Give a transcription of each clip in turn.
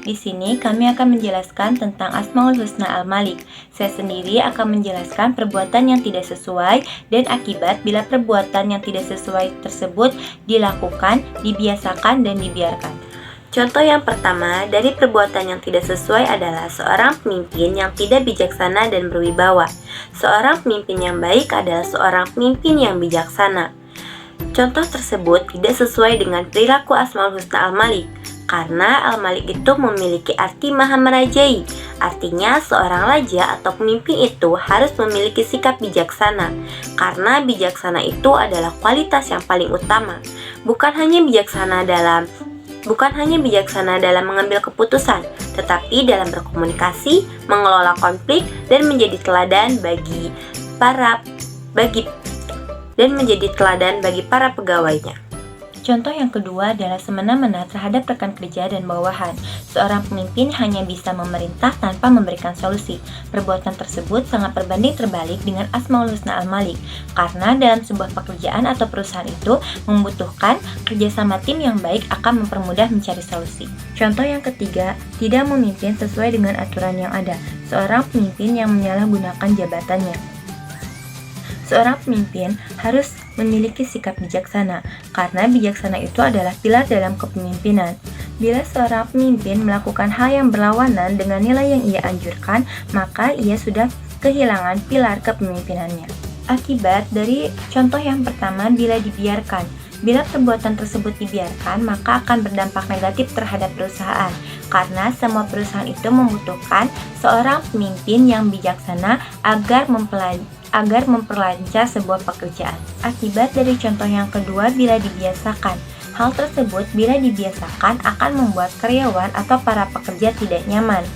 di sini kami akan menjelaskan tentang Asmaul Husna Al-Malik. Saya sendiri akan menjelaskan perbuatan yang tidak sesuai dan akibat bila perbuatan yang tidak sesuai tersebut dilakukan, dibiasakan, dan dibiarkan. Contoh yang pertama dari perbuatan yang tidak sesuai adalah seorang pemimpin yang tidak bijaksana dan berwibawa. Seorang pemimpin yang baik adalah seorang pemimpin yang bijaksana. Contoh tersebut tidak sesuai dengan perilaku Asmaul Husna Al-Malik, karena Al-Malik itu memiliki arti maha merajai. Artinya seorang raja atau pemimpin itu harus memiliki sikap bijaksana, karena bijaksana itu adalah kualitas yang paling utama. Bukan hanya bijaksana dalam mengambil keputusan, tetapi dalam berkomunikasi, mengelola konflik, dan menjadi teladan bagi para pegawainya. Contoh yang kedua adalah semena-mena terhadap rekan kerja dan bawahan. Seorang pemimpin hanya bisa memerintah tanpa memberikan solusi. Perbuatan tersebut sangat berbanding terbalik dengan Asmaul Husna Al-Malik, karena dalam sebuah pekerjaan atau perusahaan itu membutuhkan kerjasama tim yang baik akan mempermudah mencari solusi. Contoh yang ketiga, tidak memimpin sesuai dengan aturan yang ada. Seorang pemimpin yang menyalahgunakan jabatannya. Seorang pemimpin harus memiliki sikap bijaksana, karena bijaksana itu adalah pilar dalam kepemimpinan. Bila seorang pemimpin melakukan hal yang berlawanan dengan nilai yang ia anjurkan, maka ia sudah kehilangan pilar kepemimpinannya. Akibat dari contoh yang pertama, bila dibiarkan. Bila perbuatan tersebut dibiarkan, maka akan berdampak negatif terhadap perusahaan, karena semua perusahaan itu membutuhkan seorang pemimpin yang bijaksana agar memperlancar sebuah pekerjaan. Akibat dari contoh yang kedua, bila dibiasakan. Hal tersebut bila dibiasakan akan membuat karyawan atau para pekerja tidak nyaman.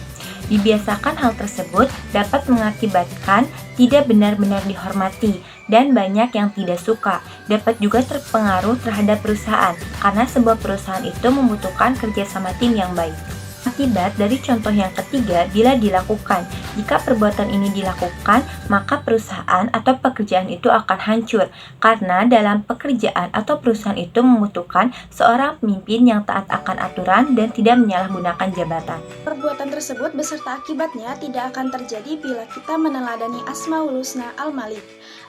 Dibiasakan hal tersebut dapat mengakibatkan tidak benar-benar dihormati dan banyak yang tidak suka. Dapat juga terpengaruh terhadap perusahaan, karena sebuah perusahaan itu membutuhkan kerjasama tim yang baik. Akibat dari contoh yang ketiga, bila dilakukan. Jika perbuatan ini dilakukan, maka perusahaan atau pekerjaan itu akan hancur, karena dalam pekerjaan atau perusahaan itu membutuhkan seorang pemimpin yang taat akan aturan dan tidak menyalahgunakan jabatan. Perbuatan tersebut beserta akibatnya tidak akan terjadi bila kita meneladani Asmaul Husna Al-Malik.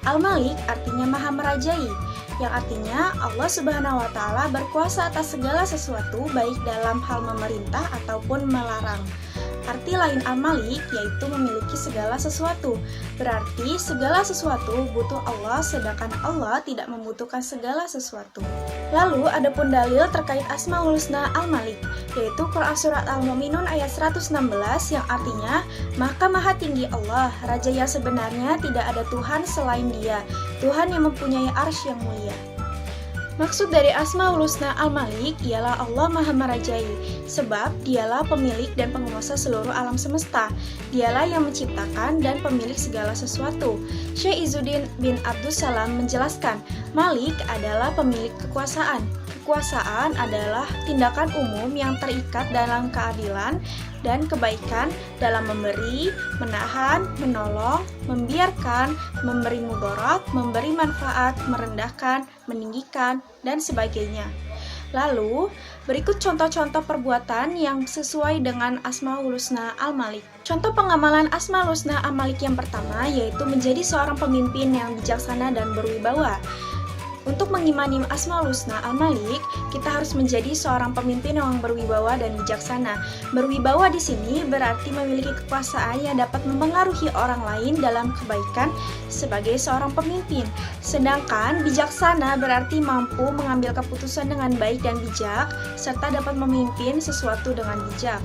Al-Malik artinya maha merajai, yang artinya Allah Subhanahu wa Ta'ala berkuasa atas segala sesuatu, baik dalam hal memerintah ataupun melarang. Arti lain Al-Malik yaitu memiliki segala sesuatu. Berarti segala sesuatu butuh Allah, sedangkan Allah tidak membutuhkan segala sesuatu. Lalu adapun dalil terkait Asmaul Husna Al-Malik, yaitu Quran Surat Al-Mu'minun ayat 116 yang artinya, maka maha tinggi Allah, Raja yang sebenarnya tidak ada Tuhan selain Dia, Tuhan yang mempunyai arsy yang mulia. Maksud dari Asmaul Husna Al-Malik ialah Allah Maha Merajai, sebab Dialah pemilik dan penguasa seluruh alam semesta. Dialah yang menciptakan dan pemilik segala sesuatu. Syekh Izzuddin bin Abdus Salam menjelaskan, Malik adalah pemilik kekuasaan. Kekuasaan adalah tindakan umum yang terikat dalam keadilan dan kebaikan dalam memberi, menahan, menolong, membiarkan, memberi mudarat, memberi manfaat, merendahkan, meninggikan, dan sebagainya. Lalu, berikut contoh-contoh perbuatan yang sesuai dengan Asmaul Husna Al-Malik. Contoh pengamalan Asmaul Husna Al-Malik yang pertama yaitu menjadi seorang pemimpin yang bijaksana dan berwibawa. Untuk mengimani Asmaul Husna Al-Malik, kita harus menjadi seorang pemimpin yang berwibawa dan bijaksana. Berwibawa di sini berarti memiliki kekuasaan yang dapat mempengaruhi orang lain dalam kebaikan sebagai seorang pemimpin. Sedangkan bijaksana berarti mampu mengambil keputusan dengan baik dan bijak, serta dapat memimpin sesuatu dengan bijak.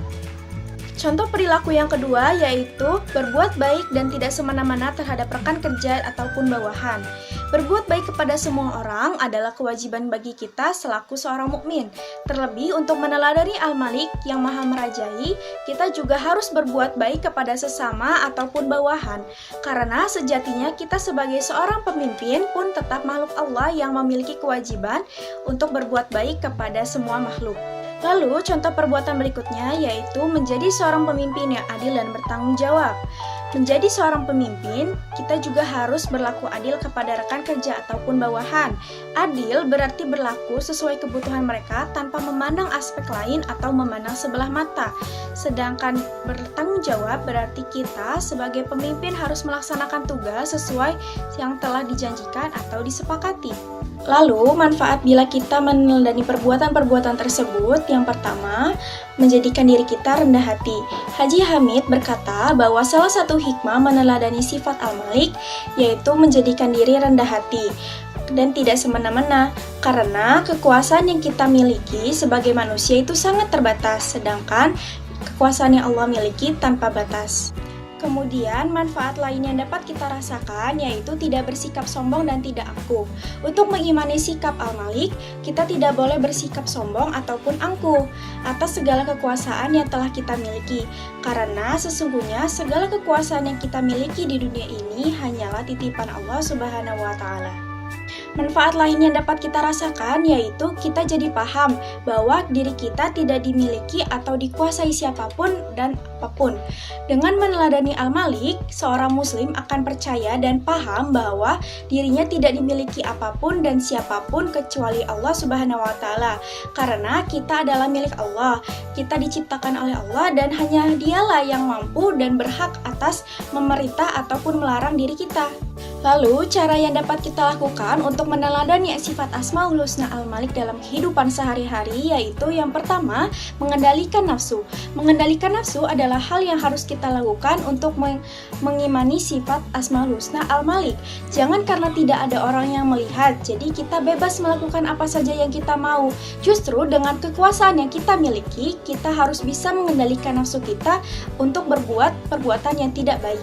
Contoh perilaku yang kedua yaitu berbuat baik dan tidak semena-mena terhadap rekan kerja ataupun bawahan. Berbuat baik kepada semua orang adalah kewajiban bagi kita selaku seorang mukmin. Terlebih untuk meneladani Al-Malik yang maha merajai, kita juga harus berbuat baik kepada sesama ataupun bawahan. Karena sejatinya kita sebagai seorang pemimpin pun tetap makhluk Allah yang memiliki kewajiban untuk berbuat baik kepada semua makhluk. Lalu, contoh perbuatan berikutnya yaitu menjadi seorang pemimpin yang adil dan bertanggung jawab. Menjadi seorang pemimpin, kita juga harus berlaku adil kepada rekan kerja ataupun bawahan. Adil berarti berlaku sesuai kebutuhan mereka tanpa memandang aspek lain atau memandang sebelah mata. Sedangkan bertanggung jawab berarti kita sebagai pemimpin harus melaksanakan tugas sesuai yang telah dijanjikan atau disepakati. Lalu, manfaat bila kita meneladani perbuatan-perbuatan tersebut, yang pertama, menjadikan diri kita rendah hati. Haji Hamid berkata bahwa salah satu hikmah meneladani sifat Al-Malik yaitu menjadikan diri rendah hati dan tidak semena-mena, karena kekuasaan yang kita miliki sebagai manusia itu sangat terbatas, sedangkan kekuasaan yang Allah miliki tanpa batas. Kemudian, manfaat lain yang dapat kita rasakan yaitu tidak bersikap sombong dan tidak angkuh. Untuk mengimani sikap Al-Malik, kita tidak boleh bersikap sombong ataupun angkuh atas segala kekuasaan yang telah kita miliki. Karena sesungguhnya segala kekuasaan yang kita miliki di dunia ini hanyalah titipan Allah Subhanahu wa Ta'ala. Manfaat lain yang dapat kita rasakan yaitu kita jadi paham bahwa diri kita tidak dimiliki atau dikuasai siapapun dan apapun. Dengan meneladani Al-Malik, seorang muslim akan percaya dan paham bahwa dirinya tidak dimiliki apapun dan siapapun kecuali Allah Subhanahu wa Ta'ala. Karena kita adalah milik Allah, kita diciptakan oleh Allah dan hanya Dialah yang mampu dan berhak atas memerintah ataupun melarang diri kita. Lalu, cara yang dapat kita lakukan untuk meneladani sifat Asmaul Husna Al-Malik dalam kehidupan sehari-hari yaitu yang pertama, mengendalikan nafsu. Mengendalikan nafsu adalah hal yang harus kita lakukan untuk mengimani sifat Asmaul Husna Al-Malik. Jangan karena tidak ada orang yang melihat, jadi kita bebas melakukan apa saja yang kita mau. Justru dengan kekuasaan yang kita miliki, kita harus bisa mengendalikan nafsu kita untuk berbuat perbuatan yang tidak baik.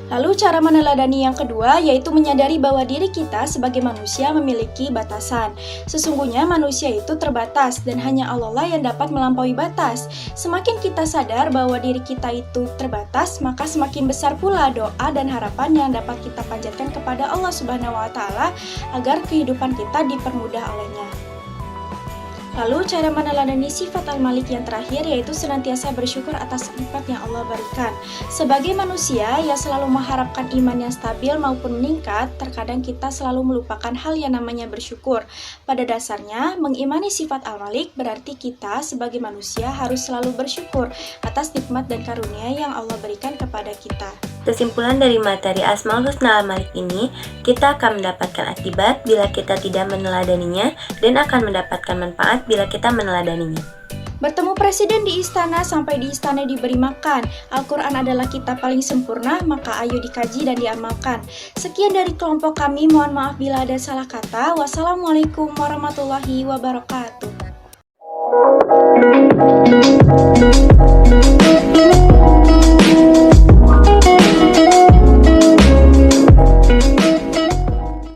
Lalu cara meneladani yang kedua yaitu menyadari bahwa diri kita sebagai manusia memiliki batasan. Sesungguhnya manusia itu terbatas dan hanya Allah lah yang dapat melampaui batas. Semakin kita sadar bahwa diri kita itu terbatas, maka semakin besar pula doa dan harapan yang dapat kita panjatkan kepada Allah Subhanahu wa Ta'ala agar kehidupan kita dipermudah olehnya. Lalu cara meneladani sifat Al-Malik yang terakhir yaitu senantiasa bersyukur atas nikmat yang Allah berikan. Sebagai manusia yang selalu mengharapkan iman yang stabil maupun meningkat, terkadang kita selalu melupakan hal yang namanya bersyukur. Pada dasarnya, mengimani sifat Al-Malik berarti kita sebagai manusia harus selalu bersyukur atas nikmat dan karunia yang Allah berikan kepada kita. Kesimpulan dari materi Asmaul Husna Al-Malik ini, kita akan mendapatkan akibat bila kita tidak meneladaninya dan akan mendapatkan manfaat bila kita meneladaninya. Bertemu presiden di istana sampai di istana diberi makan. Al-Quran adalah kitab paling sempurna, maka ayo dikaji dan diamalkan. Sekian dari kelompok kami, mohon maaf bila ada salah kata. Wassalamualaikum warahmatullahi wabarakatuh.